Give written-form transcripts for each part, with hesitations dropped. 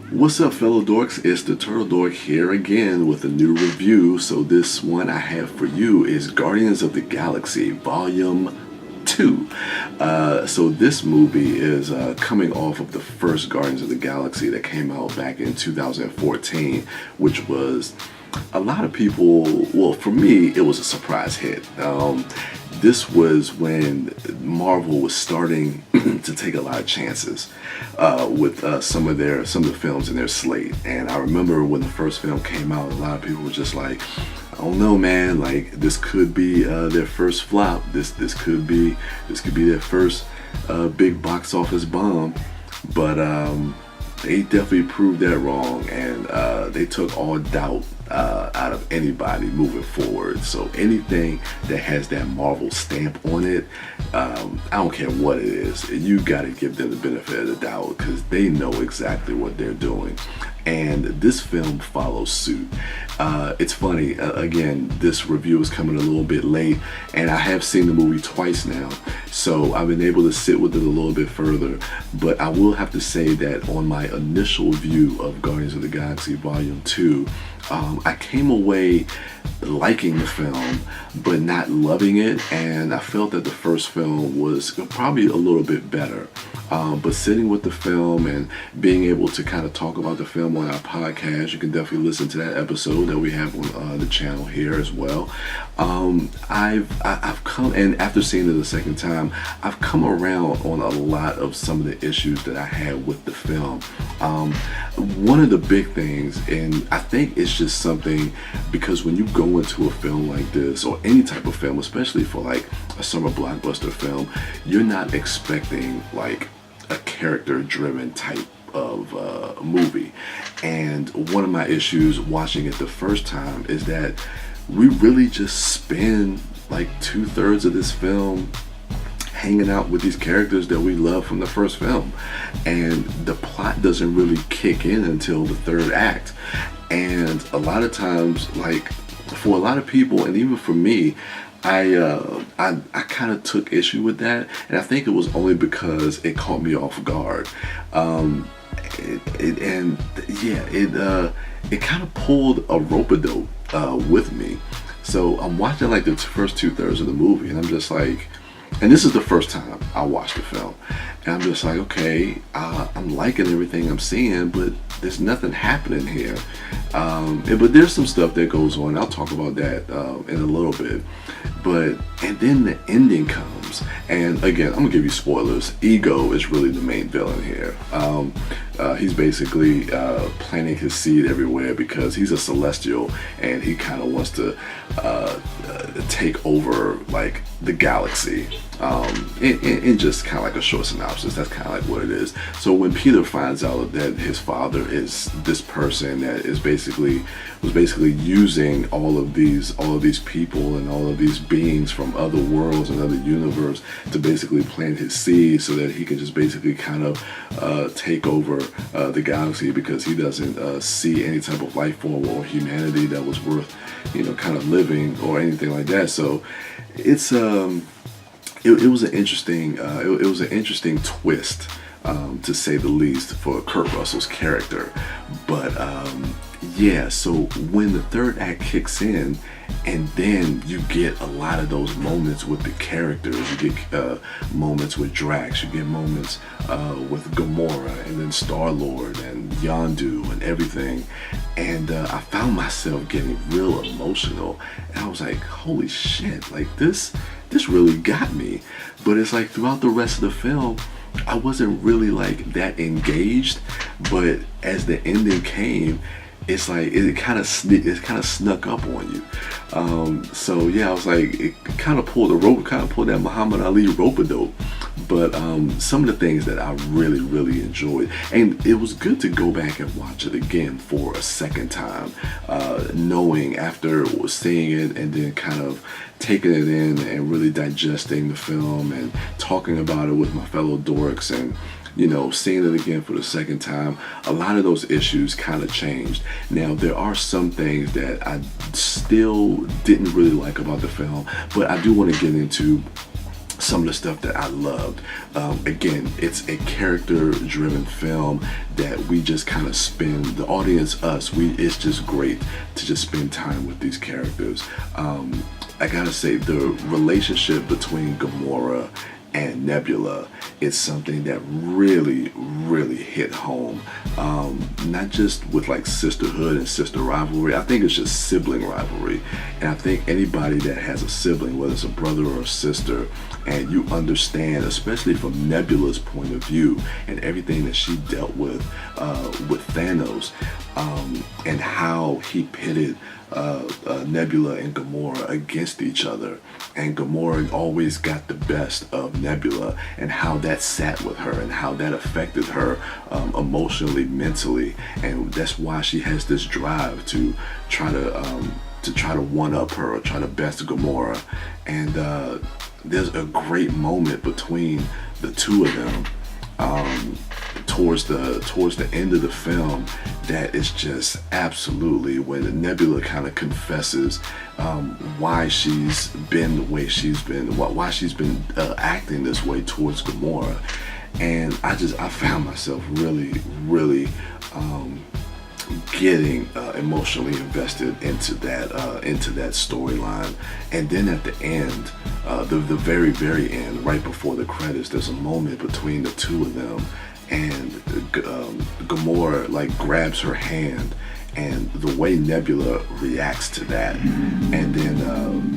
What's up, fellow dorks? It's the Turtle Dork here again with a new review. So this one I have for you is Guardians of the Galaxy Volume 2. So this movie is coming off of the first Guardians of the Galaxy that came out back in 2014, which was a lot of people, well, for me, it was a surprise hit. This was when Marvel was starting to take a lot of chances with some of the films in their slate. And I remember when the first film came out, a lot of people were just like, I don't know, man, like this could be their first flop. This could be their first big box office bomb. But they definitely proved that wrong, and they took all doubt out of anybody moving forward. So anything that has that Marvel stamp on it, I don't care what it is, you got to give them the benefit of the doubt because they know exactly what they're doing. And this film follows suit. It's funny, again, this review is coming a little bit late, and I have seen the movie twice now, so I've been able to sit with it a little bit further. But I will have to say that on my initial view of Guardians of the Galaxy Volume 2, I came away liking the film, but not loving it, and I felt that the first film was probably a little bit better. But sitting with the film and being able to kind of talk about the film on our podcast, you can definitely listen to that episode that we have on the channel here as well. I've come, and after seeing it the second time, I've come around on a lot of some of the issues that I had with the film. One of the big things, and I think it's just something, because when you go into a film like this, or any type of film, especially for like a summer blockbuster film, you're not expecting like a character-driven type of movie. And one of my issues watching it the first time is that we really just spend like 2/3 of this film hanging out with these characters that we love from the first film, and the plot doesn't really kick in until the third act. And a lot of times, like for a lot of people, and even for me, I kind of took issue with that, and I think it was only because it caught me off guard. It kind of pulled a rope-a-dope with me. So I'm watching like the first 2/3 of the movie, and I'm just like, and this is the first time I watched the film, and I'm just like, okay, I'm liking everything I'm seeing, but there's nothing happening here. But there's some stuff that goes on. I'll talk about that in a little bit. And then the ending comes, and again, I'm gonna give you spoilers. Ego is really the main villain here. He's basically planting his seed everywhere because he's a celestial, and he kind of wants to take over like the galaxy. In just kind of like a short synopsis, that's kind of like what it is. So when Peter finds out that his father is this person that was basically using all of these people and all of these beings from other worlds and other universe to basically plant his seed so that he can just basically kind of take over the galaxy, because he doesn't see any type of life form or humanity that was worth, kind of living or anything like that. So it's it was an interesting twist, to say the least, for Kurt Russell's character. But yeah, so when the third act kicks in, and then you get a lot of those moments with the characters. You get moments with Drax, you get moments with Gamora, and then Star-Lord and Yondu and everything. And I found myself getting real emotional, and I was like, holy shit, like this really got me. But it's like throughout the rest of the film, I wasn't really like that engaged. But as the ending came, it's like it kind of snuck up on you. So yeah, I was like, it kind of pulled that Muhammad Ali rope-a-dope. But some of the things that I really enjoyed, and it was good to go back and watch it again for a second time, knowing after seeing it and then kind of taking it in and really digesting the film and talking about it with my fellow dorks, and seeing it again for the second time, a lot of those issues kind of changed. Now, there are some things that I still didn't really like about the film, but I do want to get into some of the stuff that I loved. Again, it's a character-driven film that we just kind of spend, the audience, us, it's just great to just spend time with these characters. I gotta say, the relationship between Gamora and Nebula is something that really, really hit home. Not just with like sisterhood and sister rivalry. I think it's just sibling rivalry. And I think anybody that has a sibling, whether it's a brother or a sister, and you understand, especially from Nebula's point of view and everything that she dealt with Thanos, and how he pitted Nebula and Gamora against each other, and Gamora always got the best of Nebula, and how that sat with her and how that affected her emotionally, mentally, and that's why she has this drive to try to one up her or try to best Gamora. And there's a great moment between the two of them towards the end of the film that is just absolutely, when Nebula kind of confesses why she's been the way she's been, why she's been acting this way towards Gamora. And I found myself really getting emotionally invested into that storyline. And then at the end, the very end, right before the credits, there's a moment between the two of them, and Gamora like grabs her hand, and the way Nebula reacts to that, and then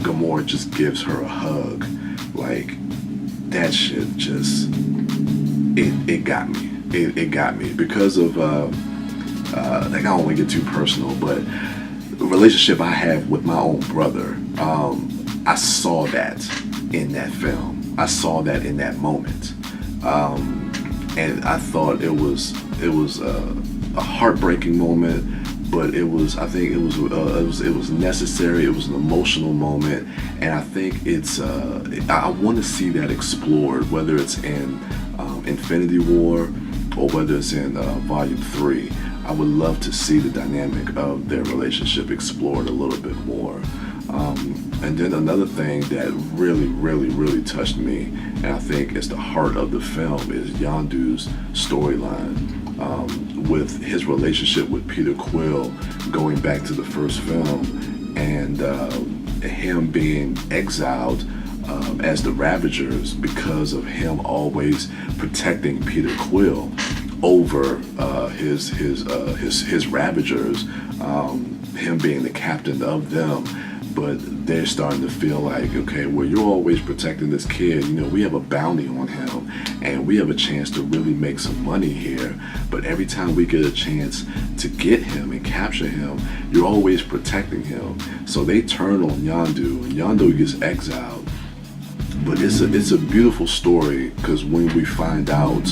Gamora just gives her a hug, like that shit just it got me. It got me because of like, I don't want to get too personal, but the relationship I have with my own brother, I saw that in that film. I saw that in that moment. And I thought it was a heartbreaking moment, but I think it was necessary. It was an emotional moment, and I think I want to see that explored, whether it's in Infinity War or whether it's in Volume 3. I would love to see the dynamic of their relationship explored a little bit more. And then another thing that really touched me, and I think is the heart of the film, is Yondu's storyline, with his relationship with Peter Quill going back to the first film, and him being exiled as the Ravagers because of him always protecting Peter Quill over his Ravagers, him being the captain of them. But they're starting to feel like, okay, well, you're always protecting this kid. You know, we have a bounty on him, and we have a chance to really make some money here. But every time we get a chance to get him and capture him, you're always protecting him. So they turn on Yondu, and Yondu gets exiled. But it's a beautiful story, because when we find out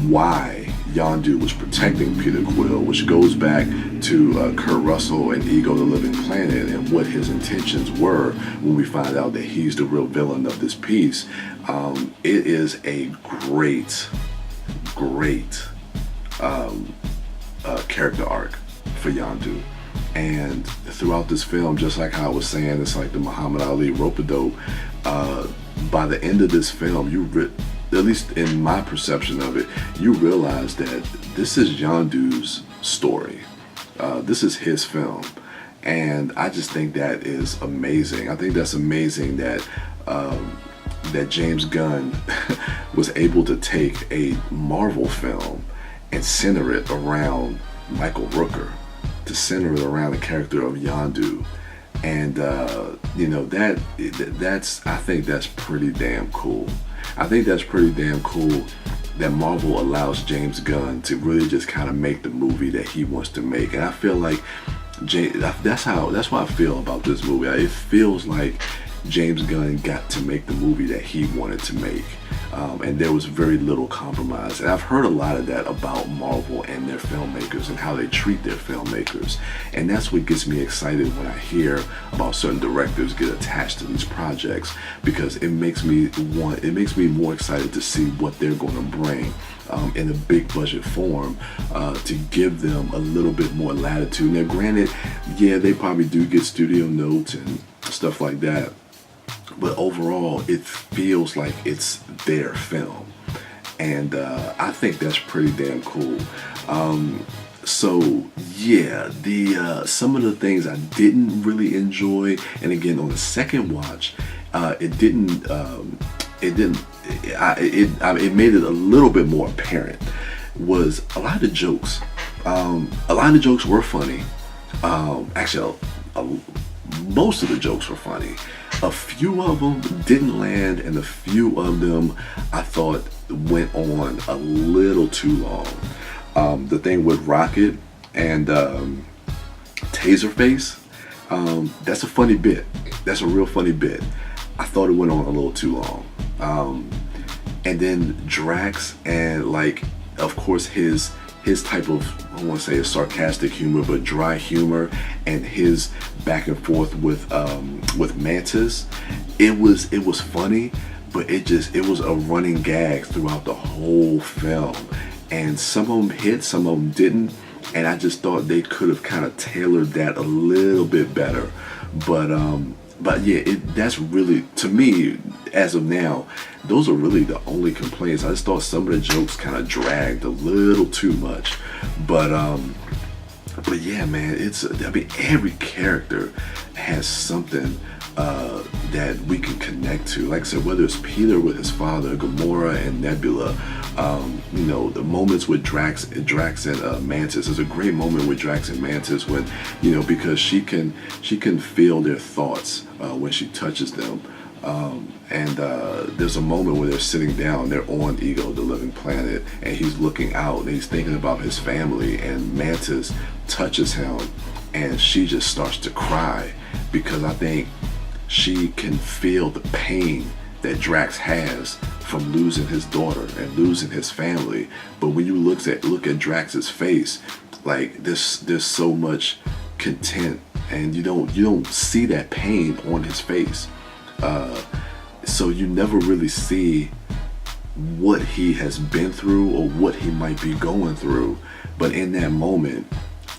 why Yondu was protecting Peter Quill, which goes back to Kurt Russell and Ego the Living Planet, and what his intentions were when we find out that he's the real villain of this piece. It is a great character arc for Yondu. And throughout this film, just like how I was saying, it's like the Muhammad Ali rope-a-dope. By the end of this film, at least in my perception of it, you realize that this is Yondu's story. This is his film. And I just think that is amazing. I think that's amazing that that James Gunn was able to take a Marvel film and center it around Michael Rooker, to center it around the character of Yondu. And you know, I think that's pretty damn cool. I think that's pretty damn cool that Marvel allows James Gunn to really just kind of make the movie that he wants to make. And I feel like that's what I feel about this movie. It feels like James Gunn got to make the movie that he wanted to make, and there was very little compromise. And I've heard a lot of that about Marvel and their filmmakers and how they treat their filmmakers, and that's what gets me excited when I hear about certain directors get attached to these projects, because it makes me more excited to see what they're going to bring in a big budget form, to give them a little bit more latitude. Now granted, yeah, they probably do get studio notes and stuff like that, but overall it feels like it's their film. And I think that's pretty damn cool. So yeah, the some of the things I didn't really enjoy, and again on the second watch, it made it a little bit more apparent, was a lot of the jokes. A lot of the jokes were funny. Actually, most of the jokes were funny. A few of them didn't land, and a few of them I thought went on a little too long. The thing with Rocket and Taserface, that's a funny bit. That's a real funny bit. I thought it went on a little too long. And then Drax, and like, of course, his type of, I want to say a sarcastic humor, but dry humor, and his back and forth with Mantis, it was funny, but it was a running gag throughout the whole film. And some of them hit, some of them didn't, and I just thought they could have kind of tailored that a little bit better. But yeah, that's really, to me, as of now, those are really the only complaints. I just thought some of the jokes kind of dragged a little too much. But yeah, man, every character has something that we can connect to. Like I said, whether it's Peter with his father, Gamora and Nebula, the moments with Drax and Mantis. There's a great moment with Drax and Mantis when, because she can feel their thoughts when she touches them. And there's a moment where they're sitting down, they're on Ego, the living planet, and he's looking out and he's thinking about his family, and Mantis touches him and she just starts to cry, because I think she can feel the pain that Drax has from losing his daughter and losing his family. But when you look at Drax's face, like there's so much content, and you don't see that pain on his face. So you never really see what he has been through or what he might be going through. But in that moment,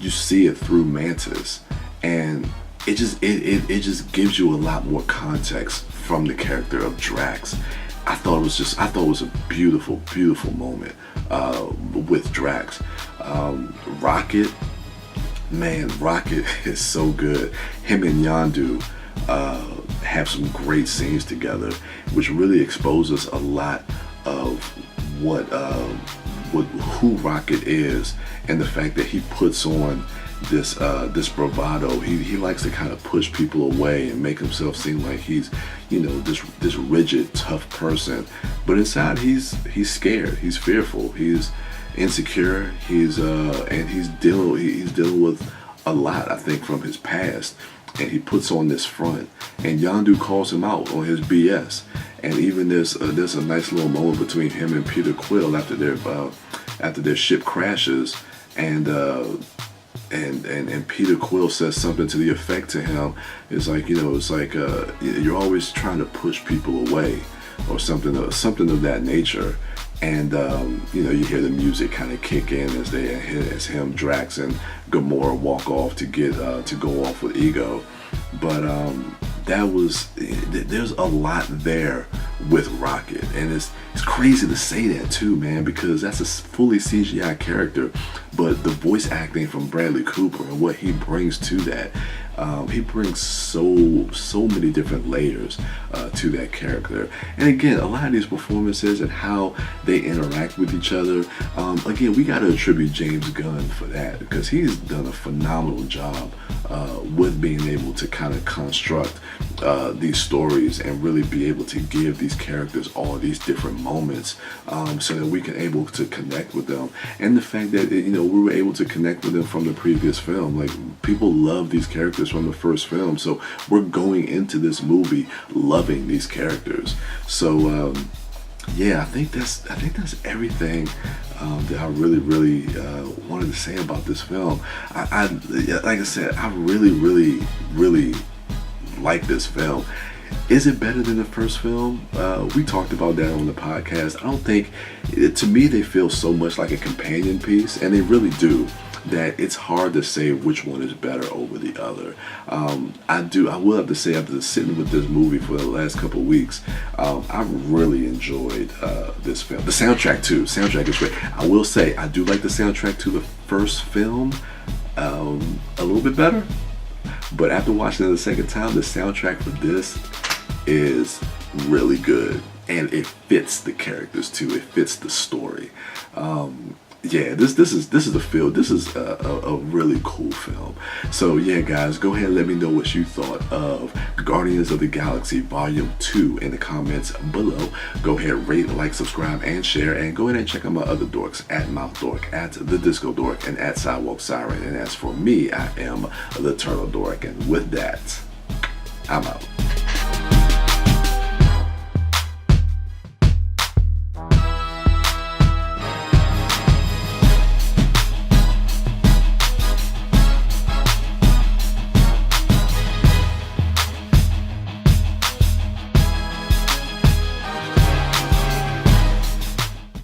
you see it through Mantis, and it just gives you a lot more context from the character of Drax. I thought it was a beautiful, beautiful moment with Drax. Rocket, man, Rocket is so good. Him and Yondu have some great scenes together, which really exposes a lot of who Rocket is, and the fact that he puts on this bravado. He likes to kind of push people away and make himself seem like he's this rigid, tough person, but inside he's scared, he's fearful, he's insecure, he's dealing with a lot, I think, from his past, and he puts on this front, and Yondu calls him out on his BS. And even there's a nice little moment between him and Peter Quill after their ship crashes, and Peter Quill says something to the effect to him, it's like, you're always trying to push people away, or something of that nature. And you hear the music kind of kick in as him, Drax, and Gamora walk off to go off with Ego. But there's a lot there with Rocket, and it's crazy to say that too, man, because that's a fully CGI character, but the voice acting from Bradley Cooper and what he brings to that, he brings so many different layers to that character. And again, a lot of these performances and how they interact with each other, again, we got to attribute James Gunn for that, because he's done a phenomenal job with being able to kind of construct these stories and really be able to give these characters all these different moments, so that we can able to connect with them. And the fact that we were able to connect with them from the previous film, like, people love these characters from the first film, so we're going into this movie loving these characters. So yeah, I think that's everything that I really wanted to say about this film. I like I said, I really like this film. Is it better than the first film? We talked about that on the podcast. I don't think, to me, they feel so much like a companion piece, and they really do. that it's hard to say which one is better over the other. I will have to say, after sitting with this movie for the last couple of weeks, I really enjoyed this film. The soundtrack too. Soundtrack is great. I will say I do like the soundtrack to the first film a little bit better. But after watching it the second time, the soundtrack for this is really good, and it fits the characters too. It fits the story. Yeah, this is a film. This is a really cool film. So yeah, guys, go ahead and let me know what you thought of Guardians of the Galaxy Volume 2 in the comments below. Go ahead, rate, like, subscribe, and share. And go ahead and check out my other dorks, at MouthDork, at TheDiscoDork, and at Sidewalk Siren. And as for me, I am the Turtle Dork. And with that, I'm out.